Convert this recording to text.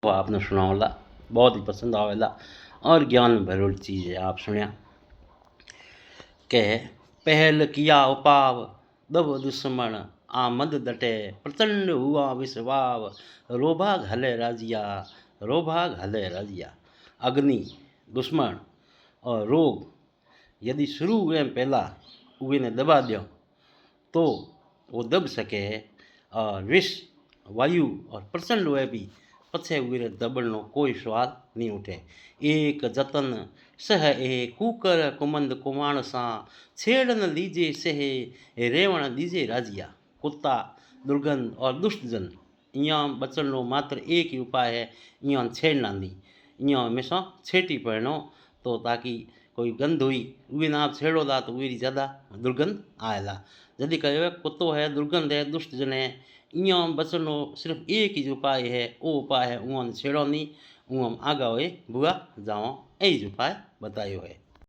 देखो आपने सुना होला, बहुत ही पसंद आवेला और ज्ञान भरोल चीज़ है। आप सुनिया के पहल किया उपाव दब दुश्मन आमद डटे प्रचंड हुआ विस्वाव रोभा घले राजिया रोभा घले राजिया। अग्नि दुश्मन और रोग यदि शुरू हुए पहला उगे ने दबा दो तो वो दब सके और विष वायु और प्रचंड हुए भी पछे उगे दबड़नो कोई सवाल नहीं उठे। एक जतन सह ए कूकर कुमंद कुमाण सा छेड़न लीजे सह रेवण दीजे राजिया। कुत्ता दुर्गंध और दुष्टजन इं बचनो मात्र एक ही उपाय है, इं छेड़ना नहीं, इं हमेशा छेटी पड़नो तो ताकि कोई गंध हुई उगे आप छेड़ो ला तो उगी ज़्यादा दुर्गंध आएला। यदि कहे कुत्तो है दुर्गंध है दुष्टजन है इं बचनो सिर्फ एक ही उपाय है, वो उपाय है उन छेड़ो नहीं उम आगा हुए बुआ जाओ यही उपाय बतायो है।